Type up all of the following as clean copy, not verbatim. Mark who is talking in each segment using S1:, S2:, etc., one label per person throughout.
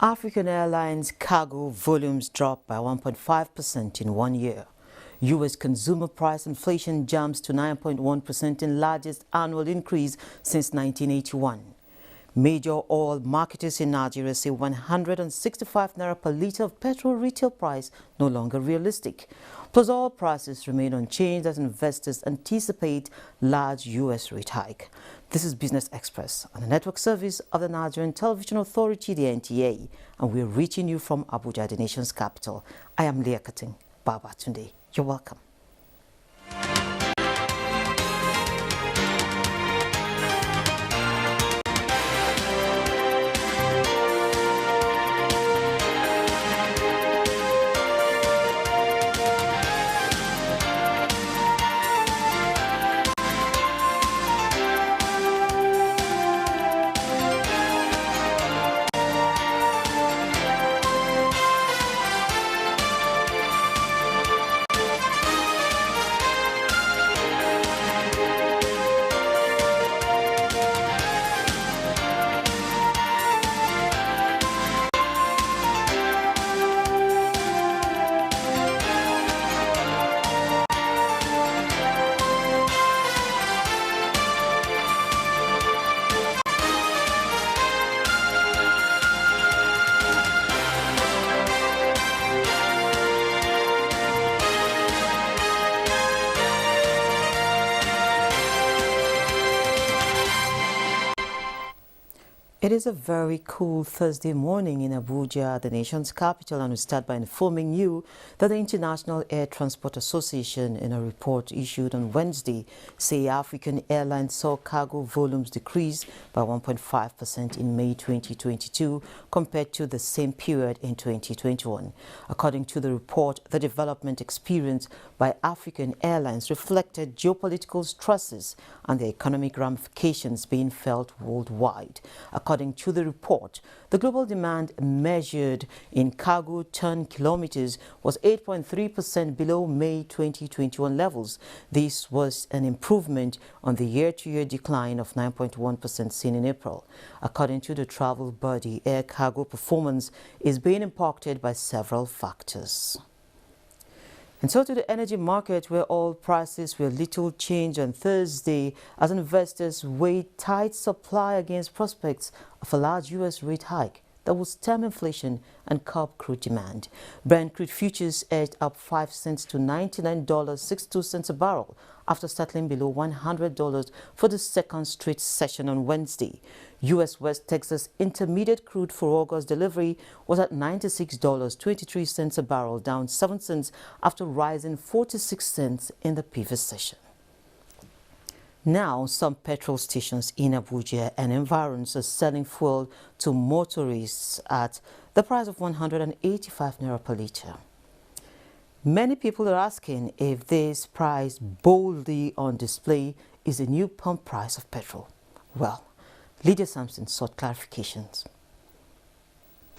S1: African Airlines cargo volumes dropped by 1.5% in 1 year. U.S. consumer price inflation jumps to 9.1% in largest annual increase since 1981. Major oil marketers in Nigeria say 165 naira per litre of petrol retail price no longer realistic. Plus, oil prices remain unchanged as investors anticipate large U.S. rate hike. This is Business Express on the network service of the Nigerian Television Authority, the NTA, and we're reaching you from Abuja, the nation's capital. I am Leah Kating Babatunde. You're welcome. It is a very cool Thursday morning in Abuja, the nation's capital, and we start by informing you that the International Air Transport Association, in a report issued on Wednesday, say African Airlines saw cargo volumes decrease by 1.5% in May 2022 compared to the same period in 2021. According to the report, the development experienced by African Airlines reflected geopolitical stresses and the economic ramifications being felt worldwide. According to the report, the global demand measured in cargo ton kilometers was 8.3% below May 2021 levels. This was an improvement on the year-to-year decline of 9.1% seen in April. According to the travel body, air cargo performance is being impacted by several factors. And so to the energy market, where oil prices were little changed on Thursday as investors weighed tight supply against prospects of a large U.S. rate hike that would stem inflation and curb crude demand. Brent crude futures edged up 5 cents to $99.62 a barrel after settling below $100 for the second straight session on Wednesday. U.S. West Texas Intermediate crude for August delivery was at $96.23 a barrel, down 7 cents after rising 46 cents in the previous session. Now, some petrol stations in Abuja and environs are selling fuel to motorists at the price of 185 naira per litre. Many people are asking if this price boldly on display is the new pump price of petrol. Well, Lydia Sampson sought clarifications.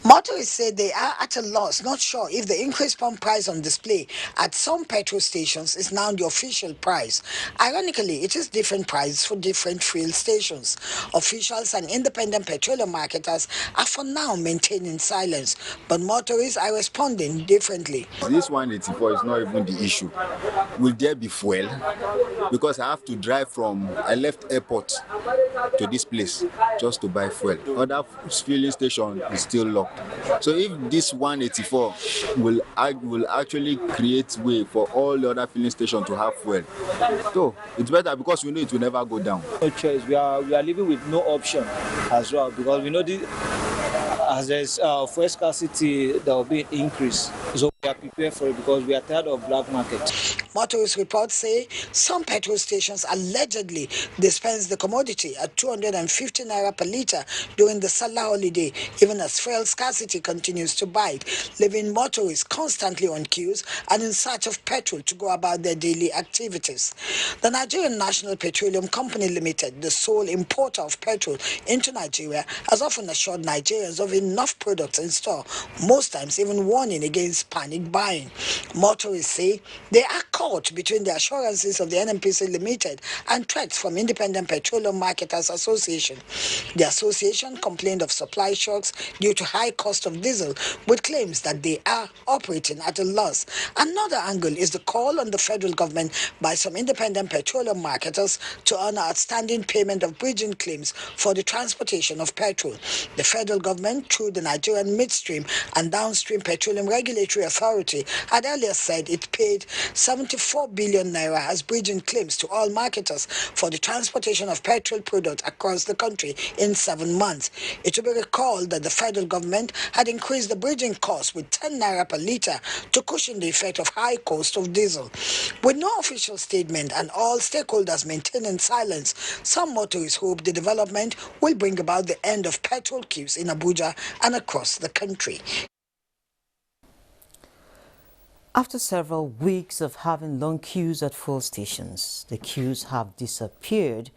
S2: Motorists say they are at a loss, not sure if the increased pump price on display at some petrol stations is now the official price. Ironically, it is different prices for different fuel stations. Officials and independent petroleum marketers are for now maintaining silence, but motorists are responding differently.
S3: This 184 is not even the issue. Will there be fuel? Because I have to drive I left airport to this place just to buy fuel. Other fueling station is still locked. So if this 184 will actually create way for all the other filling stations to have fuel, so it's better because we know it will never go down.
S4: No choice. We are living with no option as well, because we know as there's fuel scarcity, there will be an increase. So we are prepared for it because we are tired of black market.
S2: Motorist reports say some petrol stations allegedly dispense the commodity at 250 naira per litre during the Salah holiday, even as fuel scarcity continues to bite, leaving motorists constantly on queues and in search of petrol to go about their daily activities. The Nigerian National Petroleum Company Limited, the sole importer of petrol into Nigeria, has often assured Nigerians of enough products in store, most times even warning against panic buying. Motorists say they are caught between the assurances of the NNPC Limited and threats from Independent Petroleum Marketers Association. The association complained of supply shocks due to high cost of diesel, with claims that they are operating at a loss. Another angle is the call on the federal government by some independent petroleum marketers to honor outstanding payment of bridging claims for the transportation of petrol. The federal government, through the Nigerian Midstream and Downstream Petroleum Regulatory Authority, had earlier said it paid 74 billion naira as bridging claims to all marketers for the transportation of petrol products across the country in 7 months. It will be recalled that the federal government had increased the bridging cost with 10 naira per litre to cushion the effect of high cost of diesel. With no official statement and all stakeholders maintaining silence, some motorists hope the development will bring about the end of petrol queues in Abuja and across the country.
S1: After several weeks of having long queues at fuel stations, the queues have disappeared,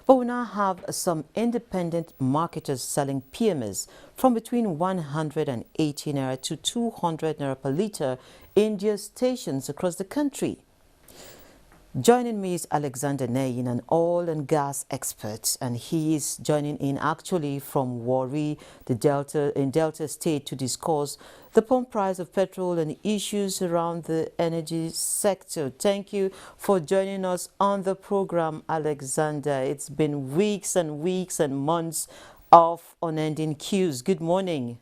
S1: but we now have some independent marketers selling PMS from between 180 naira to 200 naira per litre in their stations across the country. Joining me is Alexander Nayin, an oil and gas expert, and he is joining in actually from Warri, the Delta State, to discuss the pump price of petrol and issues around the energy sector. Thank you for joining us on the program, Alexander. It's been weeks and weeks and months of unending queues. Good morning.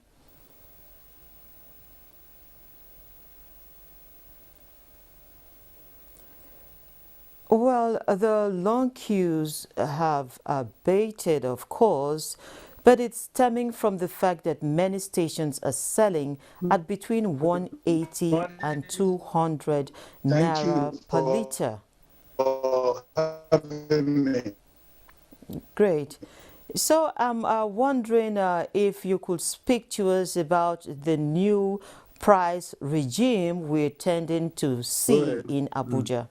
S1: Well, the long queues have abated, of course, but it's stemming from the fact that many stations are selling at between 180 and 200 naira per litre.
S5: For having me.
S1: Great. So I'm wondering if you could speak to us about the new price regime we're tending to see in Abuja.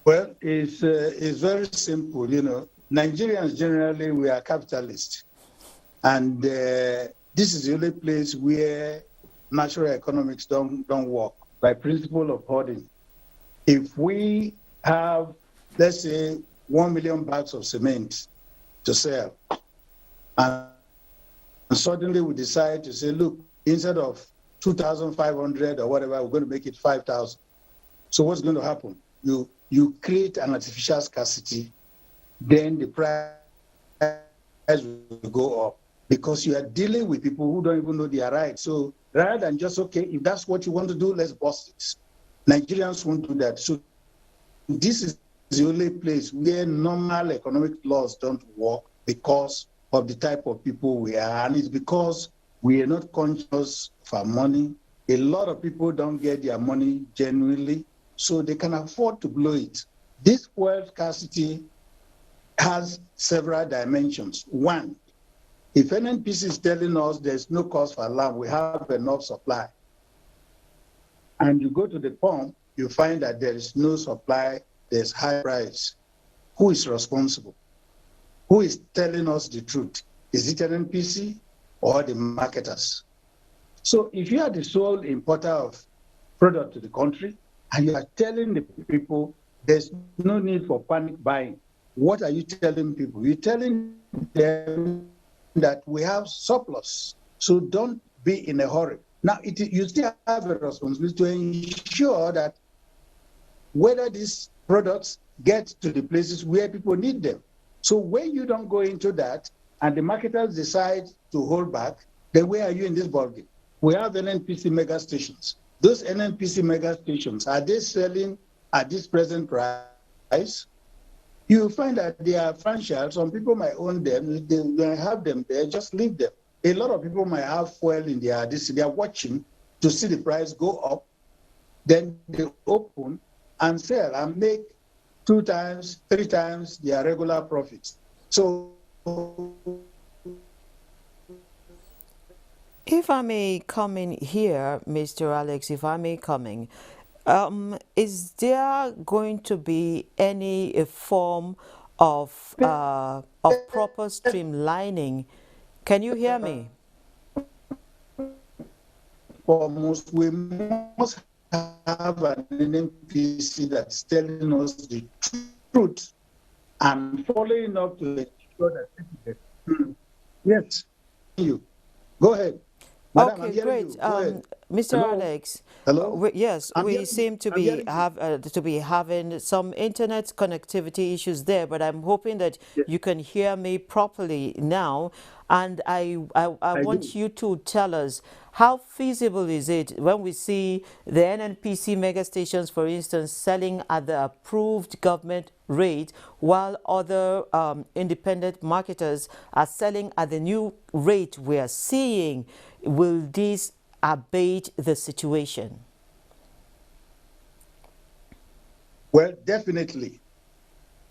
S5: Well, it's very simple. You know, Nigerians generally, we are capitalists. And this is the only place where natural economics don't work by principle of hoarding. If we have, let's say, 1 million bags of cement to sell, and suddenly we decide to say, look, instead of 2,500 or whatever, we're going to make it 5,000. So what's going to happen? You create an artificial scarcity, then the price will go up because you are dealing with people who don't even know their rights. So rather than just, okay, if that's what you want to do, let's bust it. Nigerians won't do that. So this is the only place where normal economic laws don't work because of the type of people we are. And it's because we are not conscious of our money. A lot of people don't get their money genuinely, so they can afford to blow it. This fuel scarcity has several dimensions. One, if NNPC is telling us there's no cause for alarm, we have enough supply, and you go to the pump, you find that there is no supply, there's high price. Who is responsible? Who is telling us the truth? Is it NNPC or the marketers? So if you are the sole importer of product to the country, and you are telling the people there's no need for panic buying, what are you telling people? You're telling them that we have surplus, so don't be in a hurry. Now, you still have a responsibility to ensure that whether these products get to the places where people need them. So when you don't go into that and the marketers decide to hold back, then where are you in this ballgame? We have NNPC mega stations. Those NNPC mega stations, are they selling at this present price? You find that they are franchise. Some people might own them. They have them there, just leave them. A lot of people might have fuel in their they are watching to see the price go up. Then they open and sell and make 2 times, 3 times their regular profits. So
S1: if I may come in here, Mr. Alex, if I may come in, is there going to be any form of proper streamlining? Can you hear me?
S5: Almost, we must have an NNPC that's telling us the truth and following up to ensure that people get. Yes, you. Go ahead. Madam, I'm
S1: Okay,
S5: hearing
S1: great.
S5: you. Go ahead.
S1: Mr.
S5: Hello?
S1: Alex,
S5: Hello?
S1: yes,
S5: I'm
S1: we
S5: hearing you.
S1: seem to
S5: I'm
S1: be
S5: hearing you.
S1: having some internet connectivity issues there, but I'm hoping that
S5: Yes,
S1: you can hear me properly now. And I
S5: I do.
S1: want you to tell us how feasible is it when we see the NNPC mega stations, for instance, selling at the approved government rate, while other independent marketers are selling at the new rate we are seeing. Will this abate the situation?
S5: Well, definitely.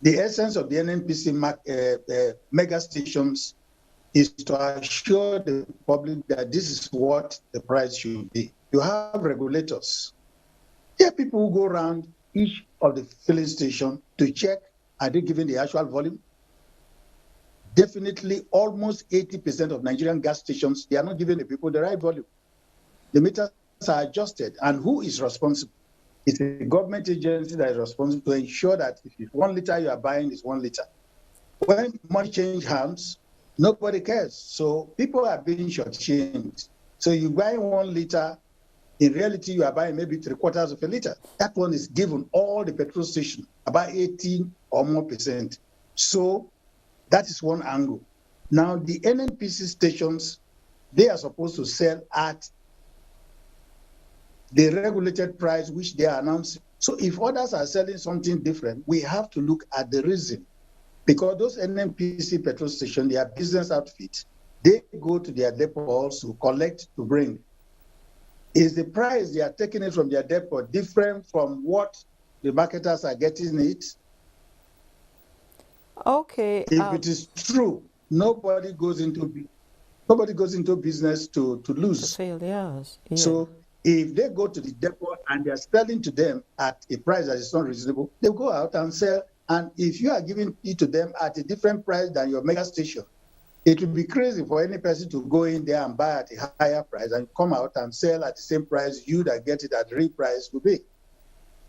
S5: The essence of the NNPC mega stations is to assure the public that this is what the price should be. You have regulators. There are people who go around each of the filling station to check, are they giving the actual volume? Definitely, almost 80% of Nigerian gas stations, they are not giving the people the right volume. The meters are adjusted. And who is responsible? It's a government agency that is responsible to ensure that if it's 1 liter you are buying, it's 1 liter. When money change hands, nobody cares. So people are being shortchanged. So you buy 1 liter, in reality, you are buying maybe 3/4 of a liter. That one is given all the petrol stations, about 18 or more percent. So that is one angle. Now, the NNPC stations, they are supposed to sell at the regulated price which they are announcing. So if others are selling something different, we have to look at the reason. Because those NNPC petrol stations, they are business outfits. They go to their depots to collect, to bring. Is the price they are taking it from their depot different from what the marketers are getting it?
S1: Okay.
S5: If it is true, nobody goes into business to
S1: To
S5: lose.
S1: fail, yes. Yeah.
S5: So if they go to the depot and they are selling to them at a price that is not reasonable, they go out and sell. And if you are giving it to them at a different price than your mega station, it would be crazy for any person to go in there and buy at a higher price and come out and sell at the same price you that get it at the real price will be.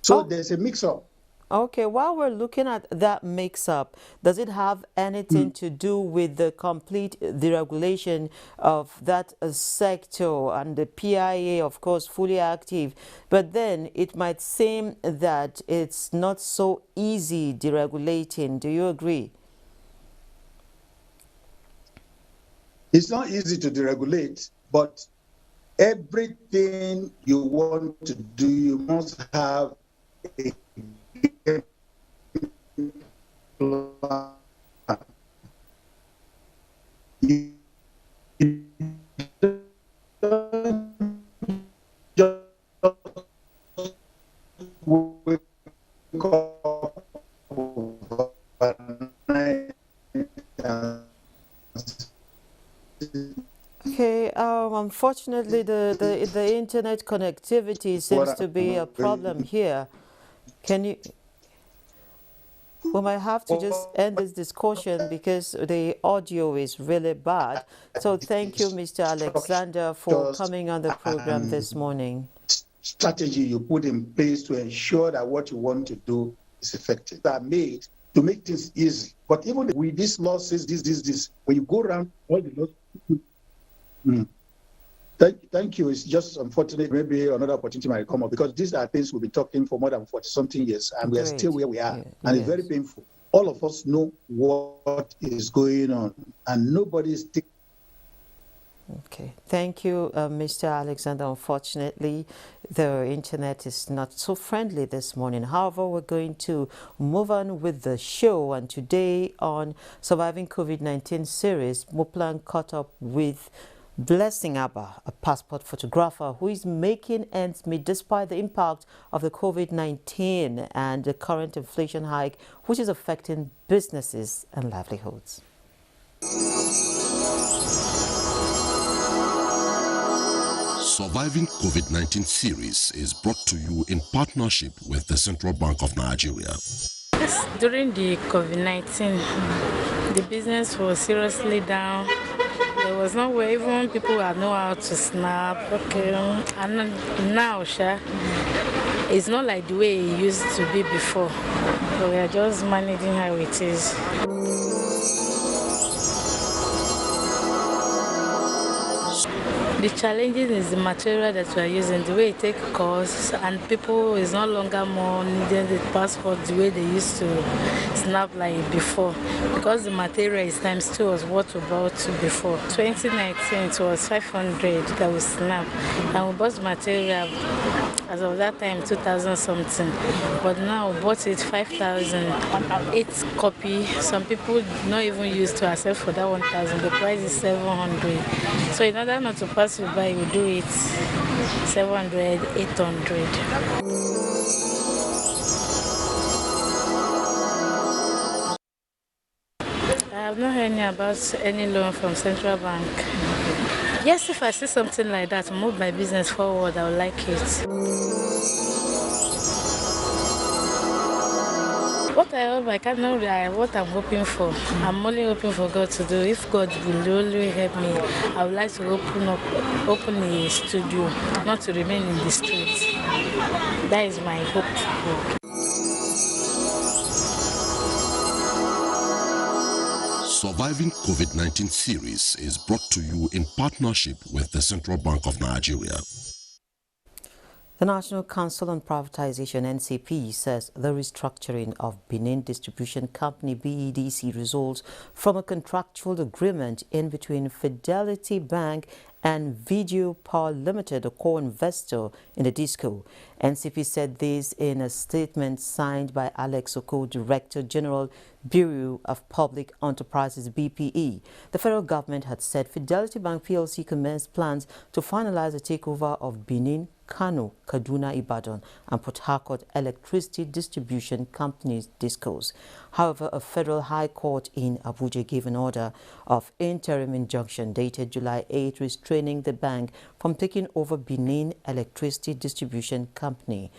S5: So
S1: Oh,
S5: there's a mix-up.
S1: okay. While we're looking at that mix-up, does it have anything to do with the complete deregulation of that sector and the PIA, of course, fully active? But then it might seem that it's not so easy deregulating. Do you agree?
S5: It's not easy to deregulate, but everything you want to do, you must have a plan. You don't just wake up overnight and
S1: Okay, unfortunately, the internet connectivity seems
S5: what
S1: to be a problem here. Can you? We might have to just end this discussion because the audio is really bad. So thank you, Mr. Alexander, for
S5: structures
S1: coming on the program this
S5: and
S1: morning.
S5: strategy you put in place to ensure that what you want to do is effective. That are made to make things easy. But even with this law says this, when you go around all the laws, Thank you. It's just unfortunate. Maybe another opportunity might come up because these are things we've been talking for more than 40-something years, and we are still where we are.
S1: Yeah,
S5: And it's
S1: yes.
S5: very painful. All of us know what is going on, and nobody is taking.
S1: Okay, thank you, Mr. Alexander. Unfortunately, the internet is not so friendly this morning. However, we're going to move on with the show. And today on Surviving COVID-19 series, Muplan caught up with Blessing Abba, a passport photographer who is making ends meet despite the impact of the COVID-19 and the current inflation hike, which is affecting businesses and livelihoods.
S6: Surviving COVID-19 series is brought to you in partnership with the Central Bank of Nigeria.
S7: Yes, during the COVID-19, the business was seriously down. There was no way, even people had know how to snap. Okay, and now, It's not like the way it used to be before. So we are just managing how it is. The challenging is the material that we are using, the way it takes costs, and people is no longer more needing the passport the way they used to snap like before, because the material is times 2 was what we bought before. 2019 it was 500 that we snap, and we bought material as of that time 2,000 something, but now we bought it 5,000, 8 copy. Some people not even used to accept for that 1,000. The price is 700. So in order not to pass you by, we do it 700, 800. I have not heard about any loan from Central Bank. Yes, if I see something like that, move my business forward, I would like it. What I hope, I cannot what I'm hoping for. I'm only hoping for God to do. If God will only help me, I would like to open a studio, not to remain in the streets. That is my hope.
S6: Surviving COVID-19 series is brought to you in partnership with the Central Bank of Nigeria.
S1: The National Council on Privatization (NCP) says the restructuring of Benin Distribution Company (BEDC) results from a contractual agreement in between Fidelity Bank and Video Power Limited, a co-investor in the DISCO. NCP said this in a statement signed by Alex Oko, Director General, Bureau of Public Enterprises (BPE). The federal government had said Fidelity Bank PLC commenced plans to finalize the takeover of Benin, Kano, Kaduna, Ibadan, and Port Harcourt Electricity Distribution Companies (DISCOs). However, a federal high court in Abuja gave an order of interim injunction dated July 8 restraining the bank from taking over Benin Electricity Distribution Company.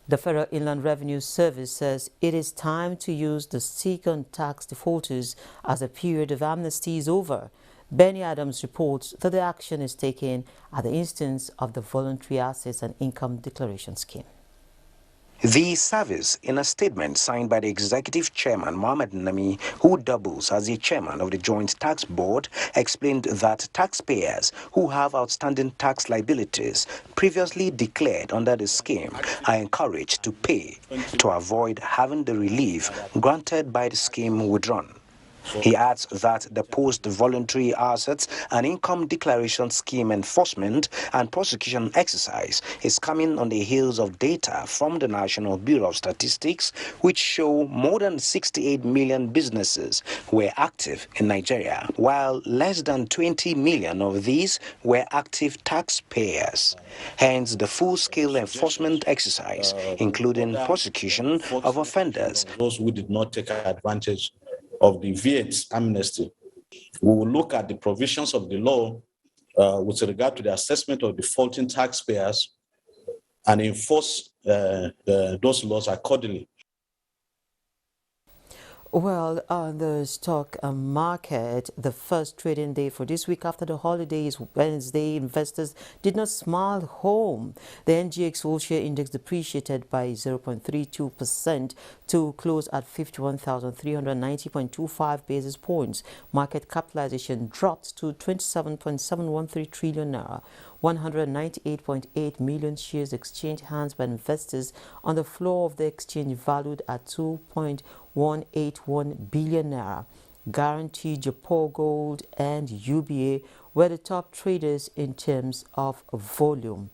S1: The Federal Inland Revenue Service says it is time to use the second tax defaulters as the period of amnesty is over. Benny Adams reports that the action is taken at the instance of the Voluntary Assets and Income Declaration Scheme.
S8: The service, in a statement signed by the Executive Chairman Mohamed Nami, who doubles as the Chairman of the Joint Tax Board, explained that taxpayers who have outstanding tax liabilities previously declared under the scheme are encouraged to pay to avoid having the relief granted by the scheme withdrawn. He adds that the post-voluntary assets and income declaration scheme enforcement and prosecution exercise is coming on the heels of data from the National Bureau of Statistics, which show more than 68 million businesses were active in Nigeria, while less than 20 million of these were active taxpayers. Hence, the full-scale enforcement exercise, including prosecution of offenders.
S9: Those who did not take advantage of the VAT amnesty. We will look at the provisions of the law with regard to the assessment of defaulting taxpayers and enforce those laws accordingly.
S1: Well, on the stock market, the first trading day for this week after the holidays, Wednesday, investors did not smile home. The NGX All Share Index depreciated by 0.32% to close at 51,390.25 basis points. Market capitalization dropped to 27.713 trillion naira. 198.8 million shares exchanged hands by investors on the floor of the exchange, valued at 2.181 billion naira. Guarantee, Japan Gold, and UBA were the top traders in terms of volume.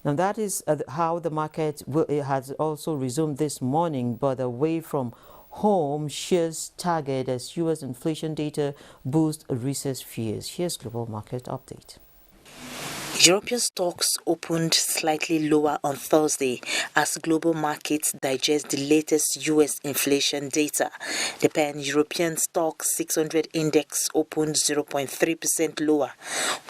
S1: Now that is how the market has also resumed this morning, but away from home, shares staggered as U.S. inflation data boosts recess fears. Here's Global Market Update.
S10: European stocks opened slightly lower on Thursday as global markets digest the latest U.S. inflation data. The Pan-European Stock 600 index opened 0.3% lower,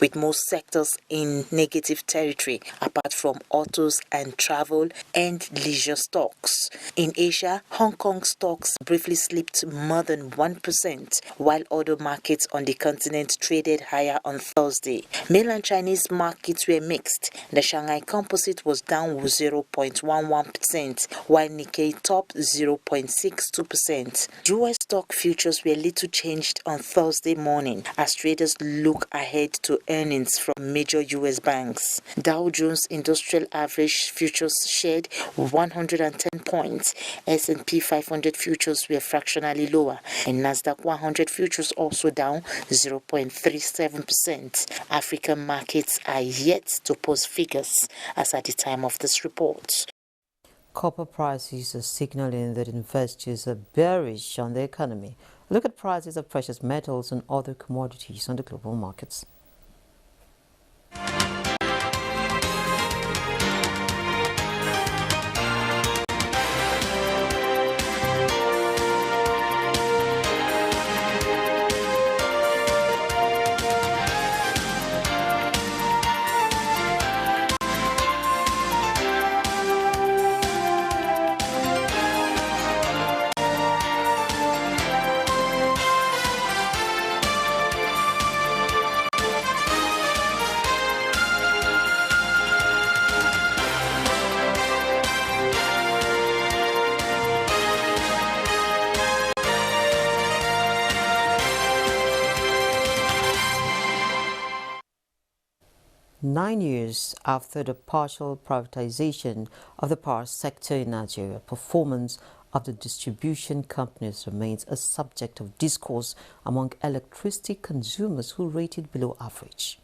S10: with most sectors in negative territory, apart from autos and travel and leisure stocks. In Asia, Hong Kong stocks briefly slipped more than 1%, while other markets on the continent traded higher on Thursday. Mainland Chinese markets markets were mixed. The Shanghai Composite was down 0.11%, while Nikkei topped 0.62%. US stock futures were little changed on Thursday morning as traders look ahead to earnings from major US banks. Dow Jones Industrial Average futures shed 110 points. S&P 500 futures were fractionally lower, and Nasdaq 100 futures also down 0.37%. African markets are yet to post figures as at the time of this report.
S1: Copper prices are signaling that investors are bearish on the economy. Look at prices of precious metals and other commodities on the global markets. 9 years after the partial privatization of the power sector in Nigeria, performance of the distribution companies remains a subject of discourse among electricity consumers who rate it below average.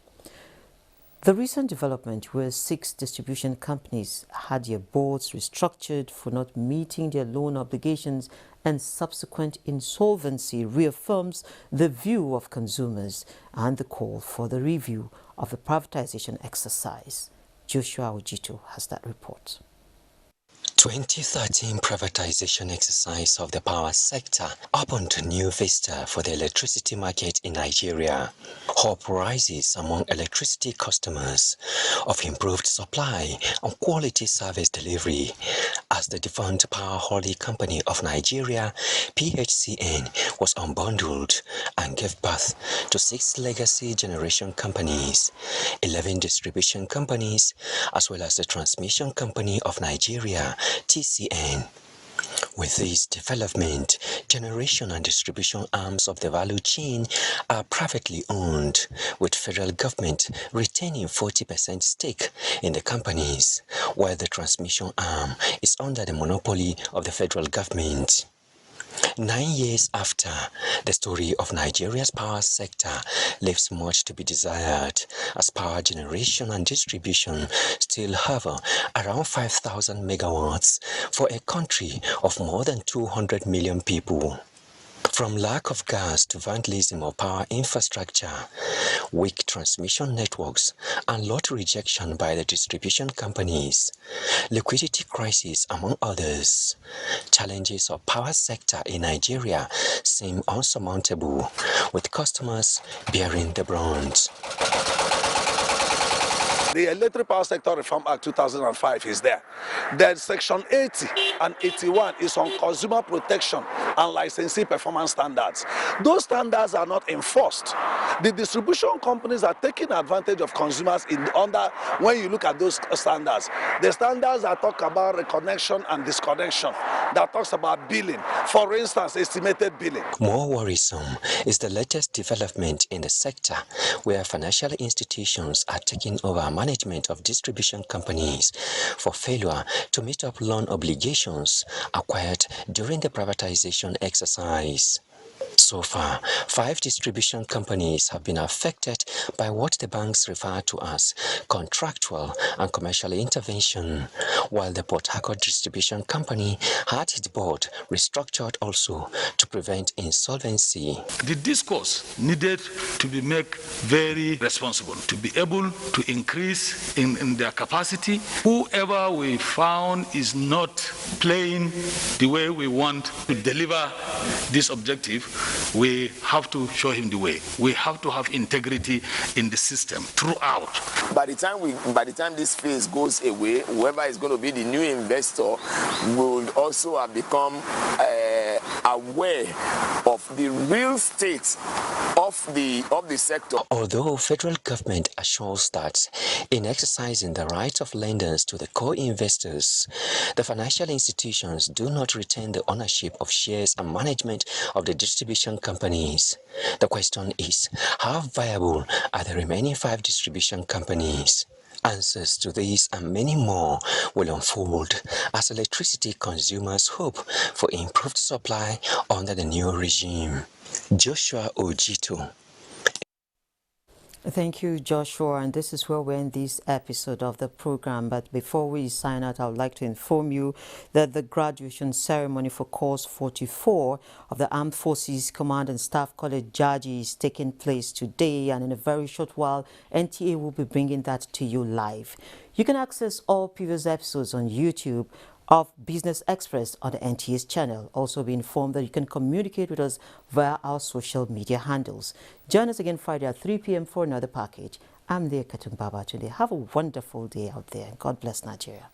S1: The recent development where 6 distribution companies had their boards restructured for not meeting their loan obligations and subsequent insolvency reaffirms the view of consumers and the call for the review of the privatization exercise. Joshua Ojito has that report.
S11: 2013 privatization exercise of the power sector opened a new vista for the electricity market in Nigeria. Hope rises among electricity customers of improved supply and quality service delivery as the defunct Power Holding Company of Nigeria, PHCN, was unbundled and gave birth to 6 legacy generation companies, 11 distribution companies, as well as the Transmission Company of Nigeria, TCN. With this development, generation and distribution arms of the value chain are privately owned, with federal government retaining 40% stake in the companies, while the transmission arm is under the monopoly of the federal government. 9 years after, the story of Nigeria's power sector leaves much to be desired, as power generation and distribution still hover around 5,000 megawatts for a country of more than 200 million people. From lack of gas to vandalism of power infrastructure, weak transmission networks, and lot rejection by the distribution companies, liquidity crisis among others, challenges of power sector in Nigeria seem unsurmountable, with customers bearing the brunt.
S12: The Electric Power Sector Reform Act 2005 is there. Then Section 80 and 81 is on consumer protection and licensing performance standards. Those standards are not enforced. The distribution companies are taking advantage of consumers when you look at those standards. The standards that talk about reconnection and disconnection, that talks about billing, for instance, estimated billing.
S11: More worrisome is the latest development in the sector, where financial institutions are taking over management of distribution companies for failure to meet up loan obligations acquired during the privatization exercise. So far, 5 distribution companies have been affected by what the banks refer to as contractual and commercial intervention, while the Port Harcourt Distribution Company had its board restructured also to prevent insolvency.
S13: The discourse needed to be made very responsible, to be able to increase in their capacity. Whoever we found is not playing the way we want to deliver this objective, we have to show him the way. We have to have integrity in the system throughout.
S14: By the time this phase goes away, whoever is going to be the new investor will also have become aware of the real state of the sector.
S11: Although federal government assures that in exercising the rights of lenders to the co-investors, the financial institutions do not retain the ownership of shares and management of the distribution companies. The question is, how viable are the remaining 5 distribution companies? Answers to these and many more will unfold as electricity consumers hope for improved supply under the new regime. Joshua Ojito.
S1: Thank you, Joshua. And this is where we end this episode of the program. But before we sign out, I would like to inform you that the graduation ceremony for course 44 of the Armed Forces Command and Staff College Jaji is taking place today. And in a very short while, NTA will be bringing that to you live. You can access all previous episodes on YouTube of Business Express on the NTA's channel. Also be informed that you can communicate with us via our social media handles. Join us again Friday at 3 p.m. for another package. I'm there, Katum Baba today. Have a wonderful day out there. God bless Nigeria.